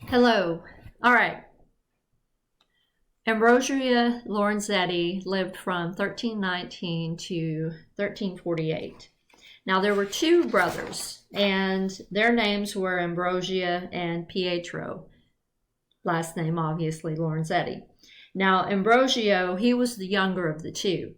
Hello. All right. Ambrosia Lorenzetti lived from 1319 to 1348. Now, there were two brothers, and their names were Ambrosia and Pietro. Last name, obviously, Lorenzetti. Now, Ambrosio, he was the younger of the two.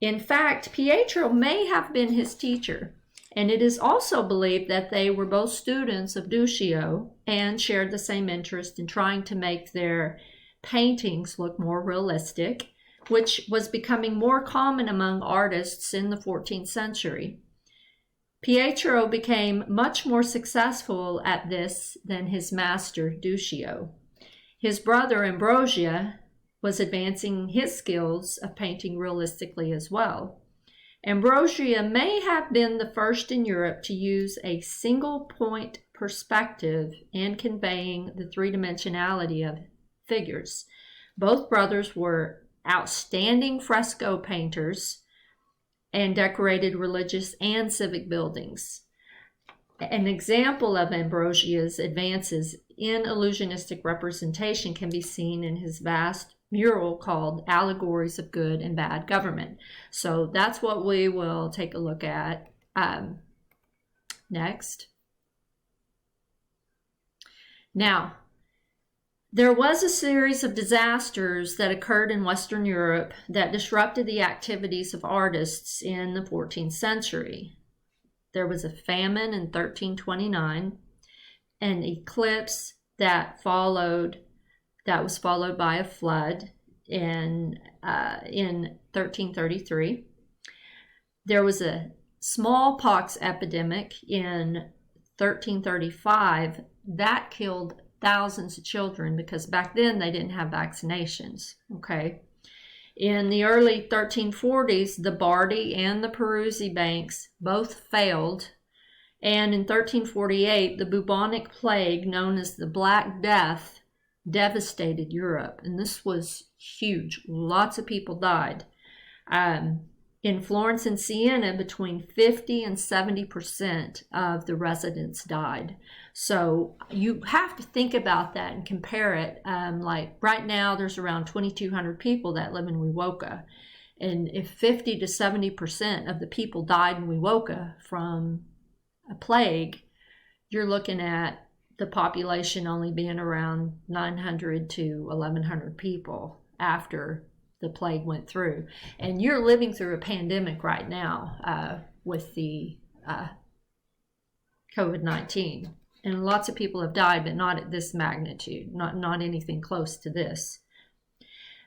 In fact, Pietro may have been his teacher, and it is also believed that they were both students of Duccio and shared the same interest in trying to make their paintings look more realistic, which was becoming more common among artists in the 14th century. Pietro became much more successful at this than his master Duccio. His brother Ambrosia was advancing his skills of painting realistically as well. Ambrosia may have been the first in Europe to use a single point perspective in conveying the three-dimensionality of figures. Both brothers were outstanding fresco painters and decorated religious and civic buildings. An example of Ambrosia's advances in illusionistic representation can be seen in his vast mural called Allegories of Good and Bad Government. So that's what we will take a look at next. Now, there was a series of disasters that occurred in Western Europe that disrupted the activities of artists in the 14th century. There was a famine in 1329, an eclipse that was followed by a flood in 1333. There was a smallpox epidemic in 1335 that killed thousands of children because back then they didn't have vaccinations, okay? In the early 1340s, the Bardi and the Peruzzi banks both failed, and in 1348, the bubonic plague known as the Black Death devastated Europe, and this was huge. Lots of people died. In Florence and Siena, between 50 and 70% of the residents died. So you have to think about that and compare it. Like right now, there's around 2,200 people that live in Wewoka. And if 50 to 70% of the people died in Wewoka from a plague, you're looking at the population only being around 900 to 1,100 people after the plague went through. And you're living through a pandemic right now with the COVID-19. And lots of people have died, but not at this magnitude, not anything close to this.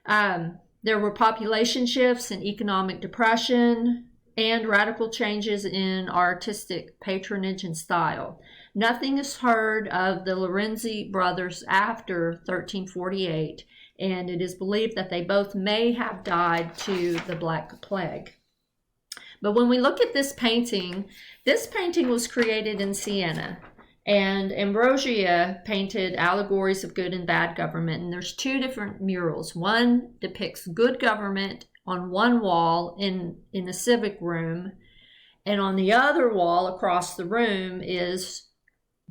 There were population shifts and economic depression and radical changes in artistic patronage and style. Nothing is heard of the Lorenzi brothers after 1348, and it is believed that they both may have died to the Black Plague. But when we look at this painting was created in Siena, and Ambrosia painted Allegories of Good and Bad Government, and there's two different murals. One depicts good government on one wall in the civic room, and on the other wall across the room is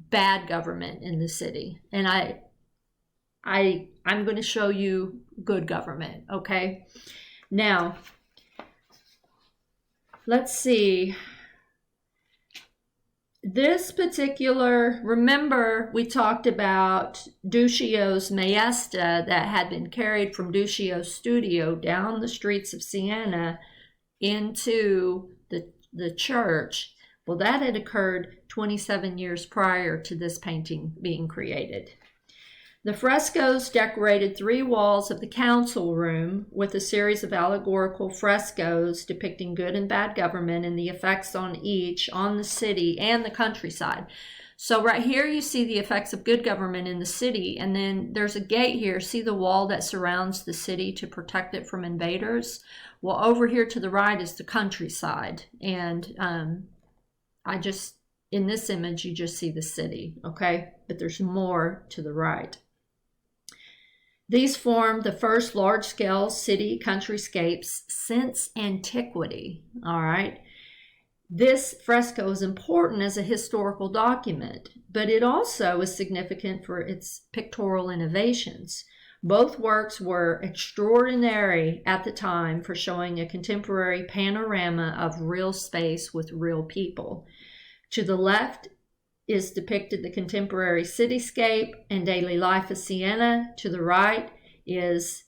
bad government in the city. And I'm going to show you good government, okay? Now, let's see. This particular, remember we talked about Duccio's Maesta that had been carried from Duccio's studio down the streets of Siena into the church. Well, that had occurred 27 years prior to this painting being created. The frescoes decorated 3 walls of the council room with a series of allegorical frescoes depicting good and bad government and the effects on each on the city and the countryside. So right here you see the effects of good government in the city, and then there's a gate here. See the wall that surrounds the city to protect it from invaders? Well, over here to the right is the countryside, and in this image you just see the city, okay? But there's more to the right. These formed the first large-scale city countryscapes since antiquity, all right? This fresco is important as a historical document, but it also is significant for its pictorial innovations. Both works were extraordinary at the time for showing a contemporary panorama of real space with real people. To the left is depicted the contemporary cityscape and daily life of Siena. To the right is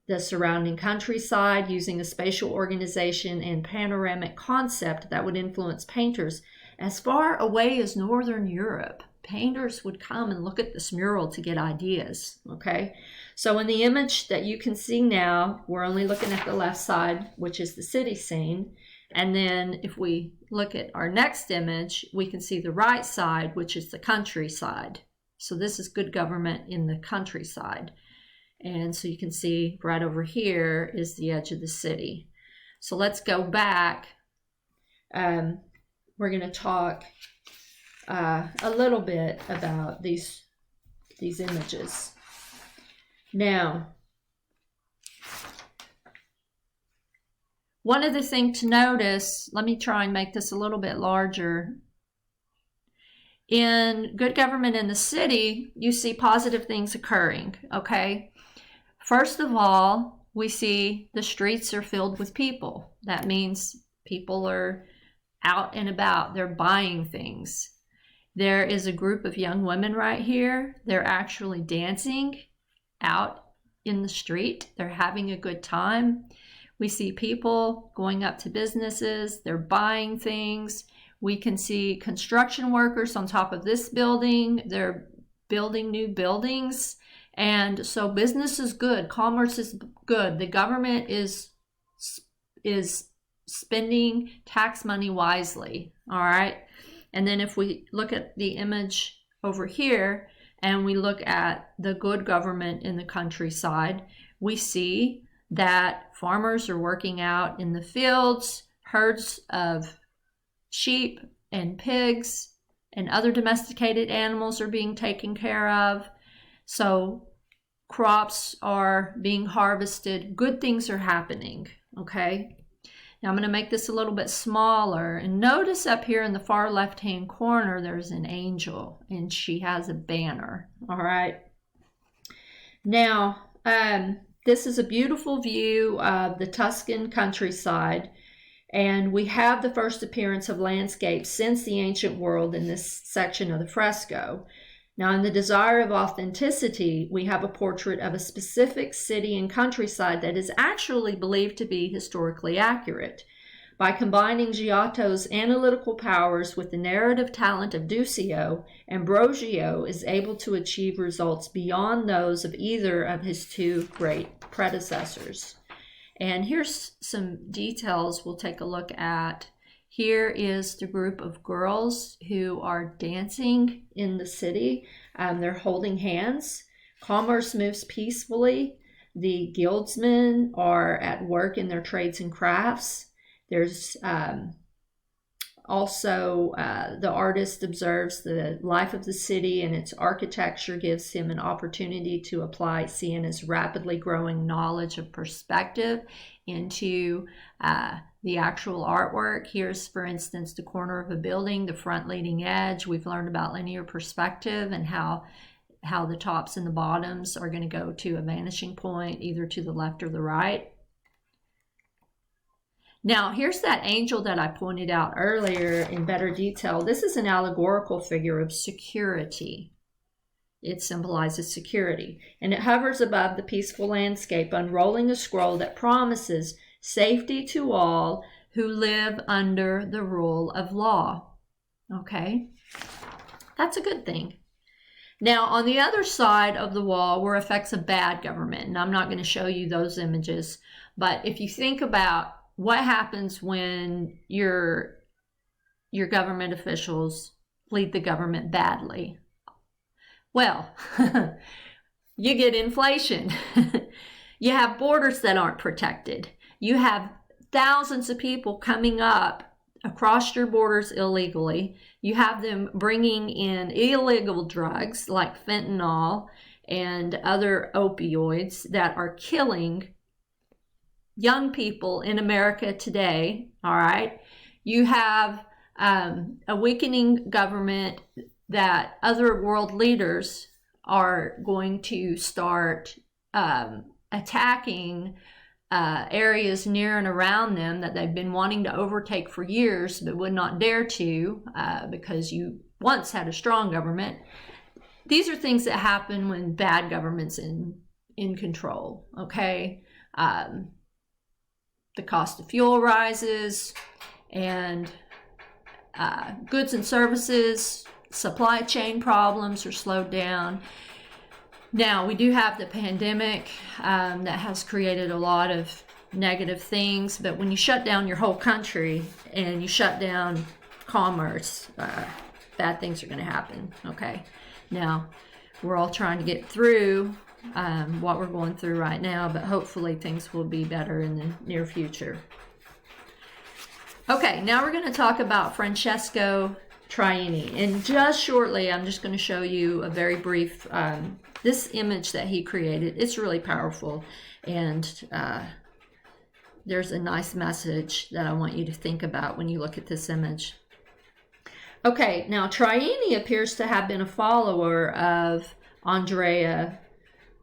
the surrounding countryside, using a spatial organization and panoramic concept that would influence painters as far away as Northern Europe. Painters would come and look at this mural to get ideas, okay? So in the image that you can see now, we're only looking at the left side, which is the city scene. And then if we look at our next image, we can see the right side, which is the countryside. So this is good government in the countryside. And so you can see right over here is the edge of the city. So let's go back. We're going to talk a little bit about these images. Now, one of the things to notice, let me try and make this a little bit larger. In good government in the city, you see positive things occurring, okay? First of all, we see the streets are filled with people. That means people are out and about. They're buying things. There is a group of young women right here. They're actually dancing out in the street. They're having a good time. We see people going up to businesses. They're buying things. We can see construction workers on top of this building. They're building new buildings. And so business is good. Commerce is good. The government is spending tax money wisely. All right. And then if we look at the image over here and we look at the good government in the countryside, we see that farmers are working out in the fields, herds of sheep and pigs and other domesticated animals are being taken care of. So crops are being harvested. Good things are happening, okay? Now I'm going to make this a little bit smaller. And notice up here in the far left-hand corner, there's an angel, and she has a banner, all right? Now, this is a beautiful view of the Tuscan countryside, and we have the first appearance of landscape since the ancient world in this section of the fresco. Now, in the desire of authenticity, we have a portrait of a specific city and countryside that is actually believed to be historically accurate. By combining Giotto's analytical powers with the narrative talent of Duccio, Ambrogio is able to achieve results beyond those of either of his two great predecessors. And here's some details we'll take a look at. Here is the group of girls who are dancing in the city. They're holding hands. Commerce moves peacefully. The guildsmen are at work in their trades and crafts. There's also the artist observes the life of the city, and its architecture gives him an opportunity to apply Siena's rapidly growing knowledge of perspective into the actual artwork. Here's, for instance, the corner of a building, the front leading edge. We've learned about linear perspective and how the tops and the bottoms are going to go to a vanishing point, either to the left or the right. Now, here's that angel that I pointed out earlier in better detail. This is an allegorical figure of security. It symbolizes security, and it hovers above the peaceful landscape, unrolling a scroll that promises safety to all who live under the rule of law. Okay, that's a good thing. Now, on the other side of the wall were effects of bad government, and I'm not going to show you those images, but if you think about what happens when your government officials lead the government badly, well, you get inflation. You have borders that aren't protected. You have thousands of people coming up across your borders illegally. You have them bringing in illegal drugs like fentanyl and other opioids that are killing young people in America today, all right? You have a weakening government that other world leaders are going to start attacking areas near and around them that they've been wanting to overtake for years but would not dare to because you once had a strong government. These are things that happen when bad government's in control, okay? The cost of fuel rises, and goods and services, supply chain problems are slowed down. Now, we do have the pandemic that has created a lot of negative things, but when you shut down your whole country and you shut down commerce, bad things are going to happen, okay? Now, we're all trying to get through what we're going through right now, but hopefully things will be better in the near future. Okay, now we're going to talk about Francesco Traini. And just shortly, I'm just going to show you a very brief, this image that he created. It's really powerful, and there's a nice message that I want you to think about when you look at this image. Okay, now Traini appears to have been a follower of Andrea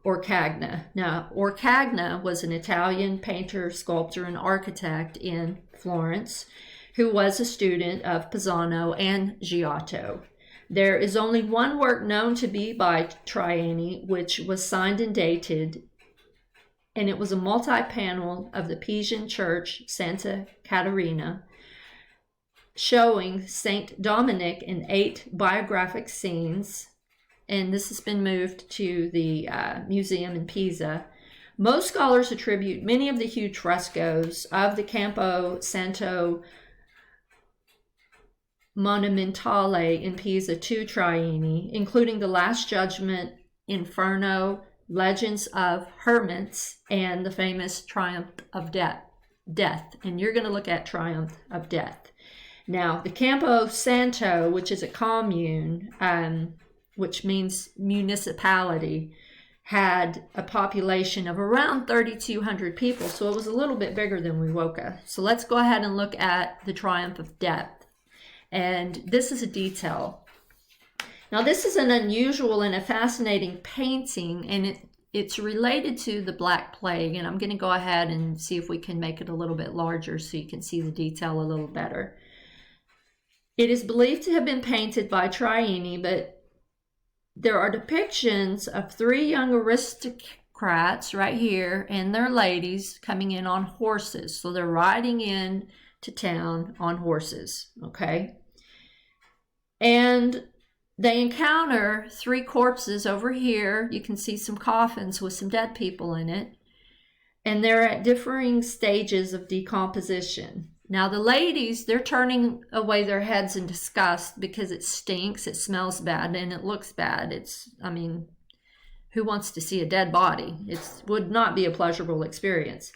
Orcagna. Now, Orcagna was an Italian painter, sculptor, and architect in Florence who was a student of Pisano and Giotto. There is only one work known to be by Traini, which was signed and dated, and it was a multi-panel of the Pisan Church, Santa Caterina, showing Saint Dominic in 8 biographic scenes, and this has been moved to the museum in Pisa. Most scholars attribute many of the huge frescoes of the Campo Santo Monumentale in Pisa to Traini, including the Last Judgment, Inferno, Legends of Hermits, and the famous Triumph of Death. And you're going to look at Triumph of Death. Now, the Campo Santo, which is a commune, which means municipality, had a population of around 3,200 people, so it was a little bit bigger than Wewoka. So let's go ahead and look at the Triumph of Death. And this is a detail. Now, this is an unusual and a fascinating painting, and it's related to the Black Plague, and I'm going to go ahead and see if we can make it a little bit larger so you can see the detail a little better. It is believed to have been painted by Traini, but there are depictions of 3 young aristocrats right here and their ladies coming in on horses. So they're riding in to town on horses, okay? And they encounter 3 corpses over here. You can see some coffins with some dead people in it. And they're at differing stages of decomposition. Now, the ladies, they're turning away their heads in disgust because it stinks, it smells bad, and it looks bad. Who wants to see a dead body? It would not be a pleasurable experience.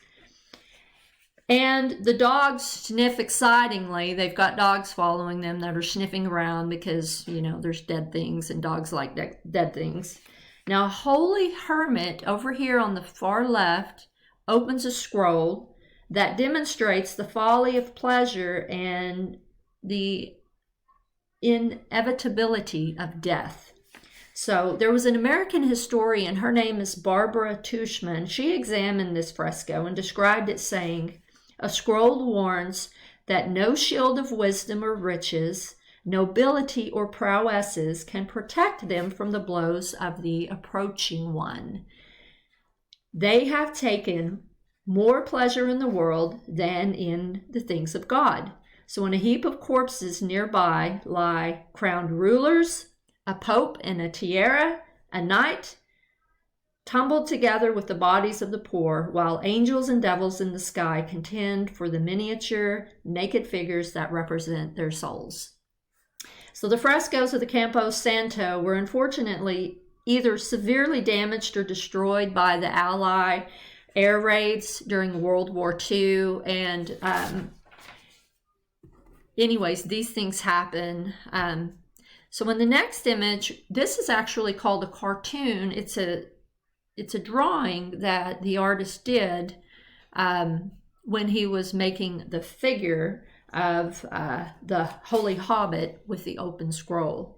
And the dogs sniff excitingly. They've got dogs following them that are sniffing around because, there's dead things, and dogs like dead things. Now, a holy hermit over here on the far left opens a scroll that demonstrates the folly of pleasure and the inevitability of death. So there was an American historian, her name is Barbara Tushman. She examined this fresco and described it saying, "A scroll warns that no shield of wisdom or riches, nobility or prowesses can protect them from the blows of the approaching one. They have taken more pleasure in the world than in the things of God." So in a heap of corpses nearby lie crowned rulers, a pope and a tiara, a knight, tumbled together with the bodies of the poor, while angels and devils in the sky contend for the miniature, naked figures that represent their souls. So the frescoes of the Campo Santo were unfortunately either severely damaged or destroyed by the Ally air raids during World War II. And anyways, these things happen. So in the next image, this is actually called a cartoon. It's a drawing that the artist did when he was making the figure of the Holy Hobbit with the open scroll.